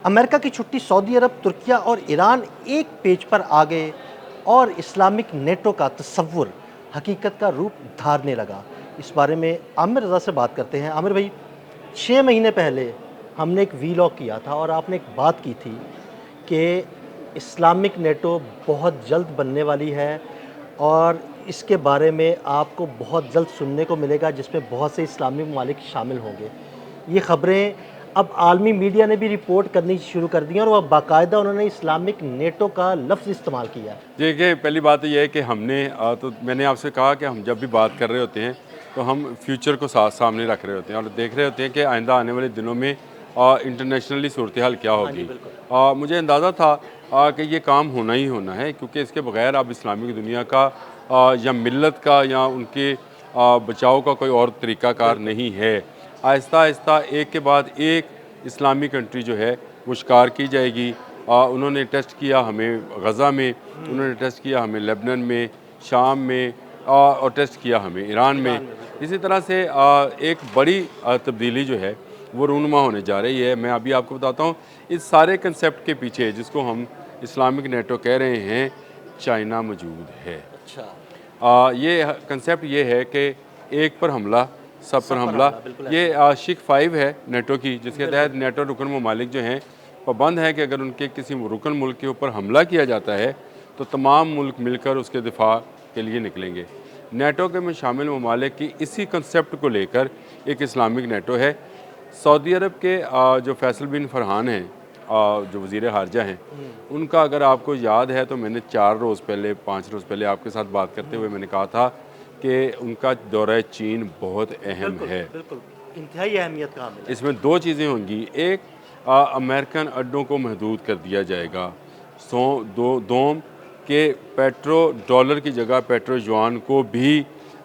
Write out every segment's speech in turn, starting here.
America की छुट्टी, Saudi अरब, तुर्किया और ईरान एक पेज पर आ गए और इस्लामिक नेटो का तस्वुर हकीकत का रूप धारने लगा। इस बारे में आमिर रज़ा से बात करते हैं। आमिर भाई, 6 महीने पहले हमने एक वीलॉग किया था और आपने एक बात की थी कि इस्लामिक नेटो बहुत जल्द बनने वाली है और इसके बारे में आपको बहुत जल्द सुनने को मिलेगा, जिसमें बहुत से इस्लामी ममालिक शामिल होंगे। ये ख़बरें अब आलमी मीडिया ने भी रिपोर्ट करनी शुरू कर दी हैं और वह बाकायदा उन्होंने इस्लामिक नेटो का लफ्ज़ इस्तेमाल किया है। देखिए, पहली बात तो ये है कि तो मैंने आपसे कहा कि हम जब भी बात कर रहे होते हैं तो हम फ्यूचर को साथ सामने रख रहे होते हैं और देख रहे होते हैं कि आइंदा आने वाले दिनों में इंटरनेशनली सूरत हाल क्या हाँ जी, होगी। बिल्कुल। मुझे अंदाज़ा था कि ये काम होना ही होना है, क्योंकि इसके बगैर अब इस्लामिक दुनिया का या मिल्लत का या उनके बचाव का कोई और तरीक़ाकार नहीं है। आहिस्ता आहिस्ता एक के बाद एक इस्लामिक कंट्री जो है वो शिकार की जाएगी। उन्होंने टेस्ट किया हमें गज़ा में, उन्होंने टेस्ट किया हमें लेबनान में, शाम में, और टेस्ट किया हमें ईरान में। ईरान में, बिल्कुल। इसी तरह से एक बड़ी तब्दीली जो है वो रूनुमा होने जा रही है। मैं अभी आपको बताता हूँ, इस सारे कंसेप्ट के पीछे जिसको हम इस्लामिक नेटो कह रहे हैं, चाइना मौजूद है। अच्छा। ये कंसेप्ट ये है कि एक पर हमला सब पर सब पर हमला। हमला, बिल्कुल ये ऐसे शिक 5 है नेटो की, जिसके तहत नेटो रुकन ममालिक जो हैं पाबंद है कि अगर उनके किसी रुकन मुल्क के ऊपर हमला किया जाता है तो तमाम मुल्क मिलकर उसके दिफा के लिए निकलेंगे। नेटो के में शामिल ममालिक की इसी कंसेप्ट को लेकर एक इस्लामिक नेटो है। सऊदी अरब के जो फैसल बिन फरहान हैं, जो वज़ीर ख़ारजा हैं, उनका अगर आपको याद है तो मैंने 4 रोज़ पहले 5 रोज़ पहले आपके साथ बात करते हुए मैंने कहा था कि उनका दौरा चीन बहुत अहम बिल्कुल, है। बिल्कुल, इंतहाई अहमियत का हामिल है। इसमें 2 चीज़ें होंगी। एक, अमेरिकन अड्डों को महदूद कर दिया जाएगा। दोम के पेट्रो डॉलर की जगह पेट्रो युआन को भी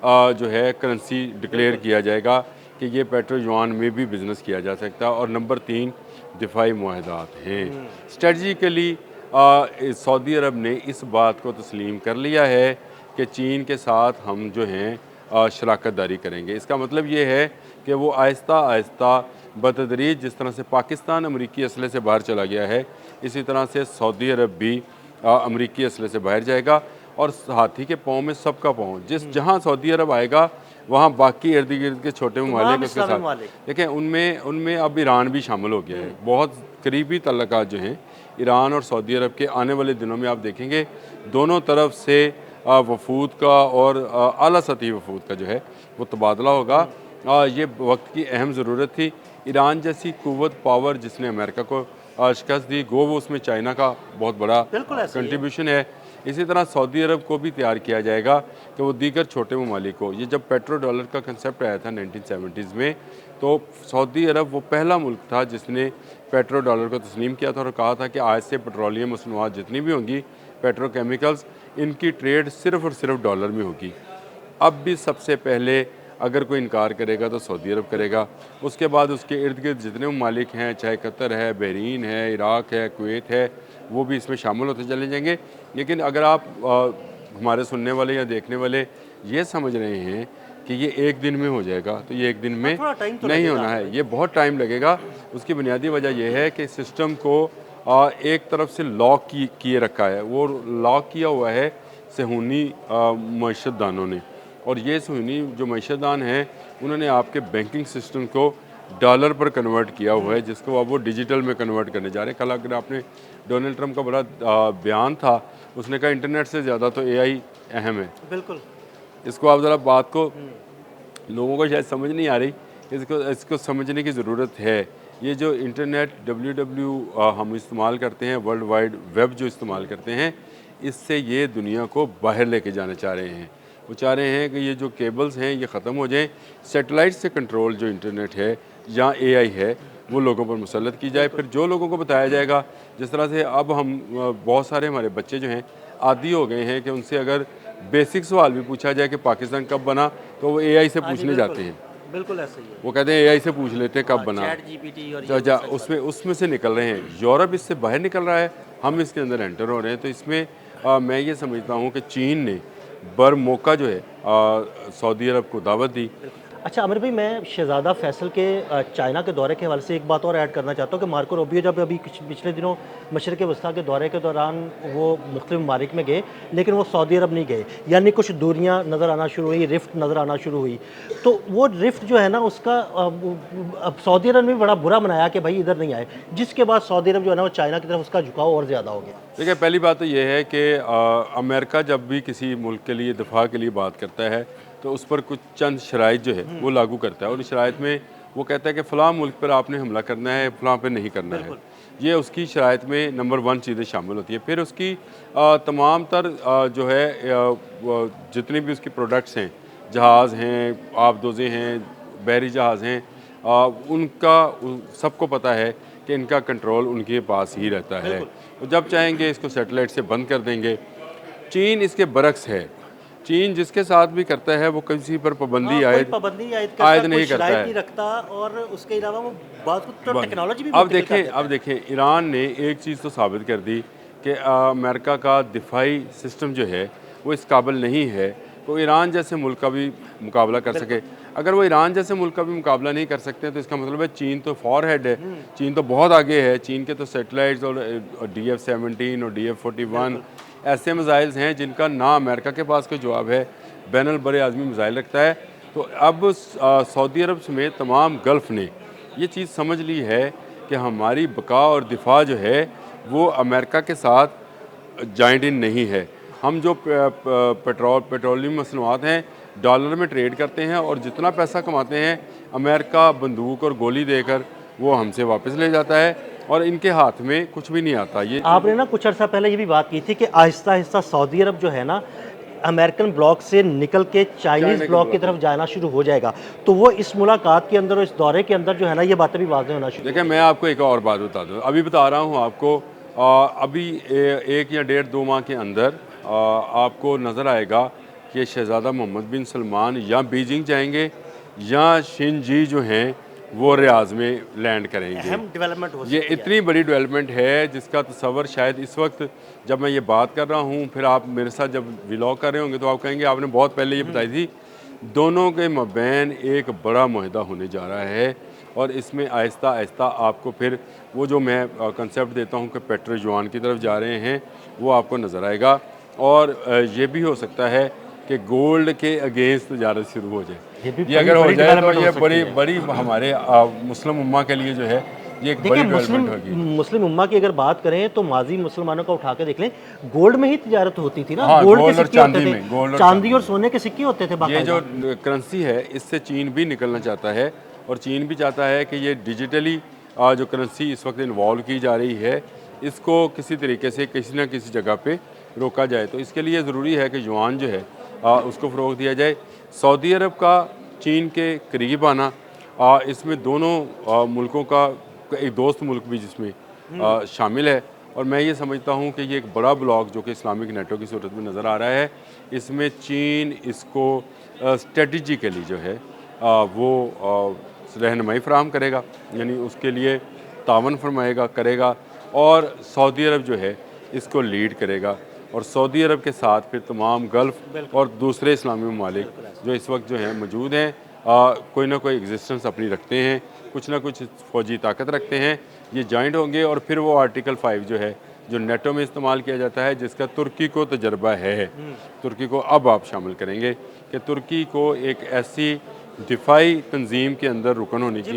जो है करेंसी डिक्लेयर किया जाएगा कि ये पेट्रो युआन में भी बिज़नेस किया जा सकता है। और नंबर 3, दिफाई मुआहदात हैं। स्ट्रेटजिकली सऊदी अरब ने इस बात को तस्लीम कर लिया है कि चीन के साथ हम जो हैं शराकत दारी करेंगे। इसका मतलब ये है कि वो आहिस्ता आहिस्ता बतदरीज, जिस तरह से पाकिस्तान अमरीकी असले से बाहर चला गया है, इसी तरह से सऊदी अरब भी अमरीकी असले से बाहर जाएगा। और हाथी के पाँव में सबका पाँव, जहाँ सऊदी अरब आएगा वहाँ बाकी इर्द गिर्द के छोटे ममालिक तमाम उसके इस्लामी साथ। ममालिक। देखिए, उनमें उनमें अब ईरान भी शामिल हो गया है। बहुत करीबी तल्लुकात जो हैं ईरान और सऊदी अरब के, आने वाले दिनों में आप देखेंगे दोनों तरफ से वफूद का और आला सतही वफूद का जो है वो तबादला होगा। ये वक्त की अहम ज़रूरत थी। ईरान जैसी कुव्वत पावर जिसने अमेरिका को शिकस्त दी, गो वो उसमें चाइना का बहुत बड़ा बिल्कुल ऐसे ही है। कंट्रीब्यूशन है। इसी तरह सऊदी अरब को भी तैयार किया जाएगा कि वो दीगर छोटे ममालिक को, ये जब पेट्रो डॉलर का कंसेप्ट आया था 1970s में, तो सऊदी अरब वो पहला मुल्क था जिसने पेट्रो डॉलर को तस्लीम किया था और कहा था कि आज से पेट्रोलियम मसनूआत जितनी भी होंगी, पेट्रोकेमिकल्स, इनकी ट्रेड सिर्फ़ और सिर्फ डॉलर में होगी। अब भी सबसे पहले अगर कोई इनकार करेगा तो सऊदी अरब करेगा। उसके बाद उसके इर्द गिर्द जितने ममालिक हैं, चाहे कतर है, बहरीन है, इराक है, कुवैत है, वो भी इसमें शामिल होते चले जाएंगे। लेकिन अगर आप हमारे सुनने वाले या देखने वाले ये समझ रहे हैं कि ये एक दिन में हो जाएगा, तो ये एक दिन में थोड़ा टाइम तो नहीं लगेगा होना है, भाई। ये बहुत टाइम लगेगा। उसकी बुनियादी वजह यह है कि सिस्टम को एक तरफ से लॉक किए रखा है। वो लॉक किया हुआ है सहूनी मईशतदानों ने, और ये सहूनी जो मईशतदान हैं उन्होंने आपके बैंकिंग सिस्टम को डॉलर पर कन्वर्ट किया हुआ है, जिसको अब वो डिजिटल में कन्वर्ट करने जा रहे हैं। कल अगर आपने डोनाल्ड ट्रंप का बड़ा बयान था, उसने कहा इंटरनेट से ज़्यादा तो एआई अहम है। बिल्कुल। इसको आप ज़रा बात को, लोगों को शायद समझ नहीं आ रही, इसको इसको समझने की ज़रूरत है। ये जो इंटरनेट हम इस्तेमाल करते हैं, वर्ल्ड वाइड वेब जो इस्तेमाल करते हैं, इससे ये दुनिया को बाहर लेके जाना चाह रहे हैं। वो चाह रहे हैं कि ये जो केबल्स हैं ये ख़त्म हो जाएं, सैटेलाइट से कंट्रोल जो इंटरनेट है या एआई है वो लोगों पर मुसल्लत की जाए। फिर जो लोगों को बताया जाएगा, जिस तरह से अब हम बहुत सारे हमारे बच्चे जो हैं आदी हो गए हैं कि उनसे अगर बेसिक सवाल भी पूछा जाए कि पाकिस्तान कब बना, तो वो एआई से हाँ जी, पूछने बिल्कुल। जाते हैं। बिल्कुल ऐसे ही है। वो कहते हैं एआई से पूछ लेते हैं कब हाँ, बना। चैट जीपीटी और जा ये जा वो सारी उसमें उसमें से निकल रहे हैं। यूरोप इससे बाहर निकल रहा है, हम इसके अंदर एंटर हो रहे हैं। तो इसमें मैं ये समझता हूँ कि चीन ने बर मौका जो है सऊदी अरब को दावत दी। बातें। अच्छा आमिर भाई, मैं शहज़ादा फैसल के चाइना के दौरे के हवाले से एक बात और ऐड करना चाहता हूँ कि मार्को रूबियो जब अभी पिछले दिनों मशरिक़ वस्ता के दौरे के दौरान वो मुख्तलिफ ममालिक में गए, लेकिन वो सऊदी अरब नहीं गए, यानी कुछ दूरियाँ नज़र आना शुरू हुई, रिफ्ट नज़र आना शुरू हुई। तो वो रिफ्ट जो है ना उसका अब सऊदी अरब ने भी बड़ा बुरा मनाया कि भाई इधर नहीं आए, जिसके बाद सऊदी अरब जो है ना वो चाइना की तरफ उसका झुकाव और ज़्यादा हो गया। देखिए, पहली बात तो ये है कि अमेरिका जब भी किसी मुल्क के लिए दिफा के लिए बात करता है तो उस पर कुछ चंद शराइत जो है वो लागू करता है, और इस शराइत में वो कहता है कि फ़लाँ मुल्क पर आपने हमला करना है, फ़लाँ पे नहीं करना है। ये उसकी शराइत में नंबर 1 चीज़ें शामिल होती है। फिर उसकी तमाम तर जो है जितनी भी उसकी प्रोडक्ट्स हैं, जहाज़ हैं, आबदोज़े हैं, बहरी जहाज़ हैं, उनका सबको पता है कि इनका कंट्रोल उनके पास ही रहता है। तो जब चाहेंगे इसको सैटेलाइट से बंद कर देंगे। चीन इसके बरक्स है। चीन जिसके साथ भी करता है वो किसी पर पाबंदी आयद नहीं करता है। नहीं रखता, और उसके अलावा वो बात तो टेक्नोलॉजी भी अब देखें ईरान ने एक चीज़ तो साबित कर दी कि अमेरिका का दिफाई सिस्टम जो है वो इस काबिल नहीं है तो ईरान जैसे मुल्क का भी मुकाबला कर सके। अगर वो ईरान जैसे मुल्क का भी मुकाबला नहीं कर सकते तो इसका मतलब है चीन तो फॉरहेड है, चीन तो बहुत आगे है। चीन के तो सैटेलाइट्स और DF-17 और DF-41 ऐसे मिज़ाइल्स हैं जिनका ना अमेरिका के पास कोई जवाब है, बैनुल बर आज़मी मिज़ाइल रखता है। तो अब सऊदी अरब समेत तमाम गल्फ़ ने ये चीज़ समझ ली है कि हमारी बका और दिफा जो है वो अमेरिका के साथ जॉइंट इन नहीं है। हम जो पेट्रोलियम मसनूआत हैं डॉलर में ट्रेड करते हैं, और जितना पैसा कमाते हैं अमेरिका बंदूक और गोली देकर वो हमसे वापस ले जाता है, और इनके हाथ में कुछ भी नहीं आता। ये आपने ना कुछ अर्सा पहले ये भी बात की थी कि आहिस्ता आहिस्ता सऊदी अरब जो है ना अमेरिकन ब्लॉक से निकल के चाइनीज़ ब्लॉक की तरफ जाना शुरू हो जाएगा। तो वो इस मुलाकात के अंदर और इस दौरे के अंदर जो है ना ये बातें भी वाज़ेह होना शुरू। देखिए, मैं आपको एक और बात बता दूँ, अभी बता रहा हूँ आपको। अभी 1 या 1.5-2 माह के अंदर आपको नज़र आएगा कि शहज़ादा मोहम्मद बिन सलमान या बीजिंग जाएंगे या शिनजी जो हैं वो रियाज़ में लैंड करेंगे। अहम डेवलपमेंट हो ये इतनी बड़ी डेवलपमेंट है जिसका तसव्वुर शायद इस वक्त जब मैं ये बात कर रहा हूँ, फिर आप मेरे साथ जब व्लॉग कर रहे होंगे तो आप कहेंगे आपने बहुत पहले ये बताई थी। दोनों के मबैन एक बड़ा मुआहदा होने जा रहा है, और इसमें आहिस्ता आहिस्ता आपको फिर वो जो मैं कंसेप्ट देता हूँ कि पेट्रो युआन की तरफ जा रहे हैं वो आपको नज़र आएगा। और ये भी हो सकता है कि गोल्ड के अगेंस्ट तजारत शुरू हो जाए। ये अगर हो जाए तो ये बड़ी हमारे मुस्लिम उम्मा के लिए जो है ये एक बड़ी डेवलपमेंट होगी। मुस्लिम उम्मा की अगर बात करें तो माजी मुसलमानों का उठा के देख लें, गोल्ड में ही तिजारत होती थी ना। हाँ, गोल्ड के और सिक्के होते थे, चांदी और सोने के सिक्के होते थे। ये जो करेंसी है इससे चीन भी निकलना चाहता है, और चीन भी चाहता है कि ये डिजिटली जो करेंसी इस वक्त इन्वॉल्व की जा रही है इसको किसी तरीके से किसी न किसी जगह पे रोका जाए। तो इसके लिए ज़रूरी है कि युआन जो है उसको फ़रोग़ दिया जाए। सऊदी अरब का चीन के करीब आना, इसमें दोनों मुल्कों का एक दोस्त मुल्क भी जिसमें शामिल है, और मैं ये समझता हूँ कि ये एक बड़ा ब्लॉक जो कि इस्लामिक नेटो की सूरत में नज़र आ रहा है, इसमें चीन इसको स्ट्रेटजिकली जो है वो रहनुमाई फराहम करेगा, यानी उसके लिए तावन फरमाएगा करेगा, और सऊदी अरब जो है इसको लीड करेगा। और सऊदी अरब के साथ फिर तमाम गल्फ़ और दूसरे इस्लामी ममालिक जो इस वक्त जो हैं मौजूद हैं, कोई ना कोई एग्जिस्टेंस अपनी रखते हैं, कुछ ना कुछ फ़ौजी ताकत रखते हैं, ये जॉइंट होंगे। और फिर वो आर्टिकल 5 जो है जो नेटो में इस्तेमाल किया जाता है, जिसका तुर्की को तजर्बा है, तुर्की को अब आप शामिल करेंगे कि तुर्की को एक ऐसी दिफाई तंजीम के अंदर रुकन होने की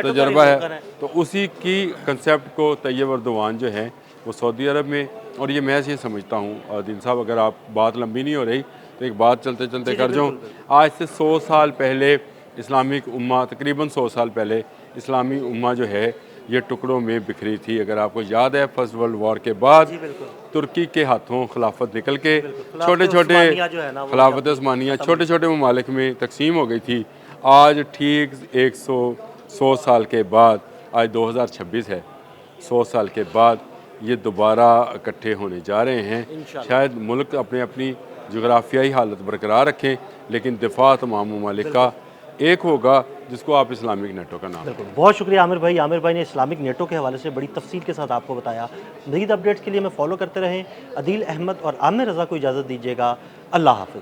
तजर्बा है। तो उसी की कंसेप्ट को तैयब अर्दवान जो है वो सऊदी अरब में, और ये मैं ये समझता हूँ दिन साहब, अगर आप बात लंबी नहीं हो रही तो एक बात चलते चलते कर जाऊँ। आज से 100 साल पहले इस्लामिक उम्मा, तकरीबन 100 साल पहले इस्लामी उम्मा जो है ये टुकड़ों में बिखरी थी। अगर आपको याद है फर्स्ट वर्ल्ड वॉर के बाद तुर्की के हाथों खिलाफत निकल के छोटे छोटे खिलाफत उस्मानिया छोटे छोटे ममालिक में तकसीम हो गई थी। आज ठीक 100 साल के बाद, आज 2026 है, 100 साल के बाद ये दोबारा इकट्ठे होने जा रहे हैं। शायद मुल्क अपने अपनी जोग्राफियाई हालत बरकरार रखें, लेकिन दिफा तमाम ममालिक का एक होगा जिसको आप इस्लामिक नेटो का नाम। बिल्कुल, बहुत शुक्रिया आमिर भाई। आमिर भाई ने इस्लामिक नेटो के हवाले से बड़ी तफसील के साथ आपको बताया। मज़ीद अपडेट्स के लिए हमें फॉलो करते रहें। अदील अहमद और आमिर रज़ा को इजाज़त दीजिएगा। अल्लाह हाफ़िज़।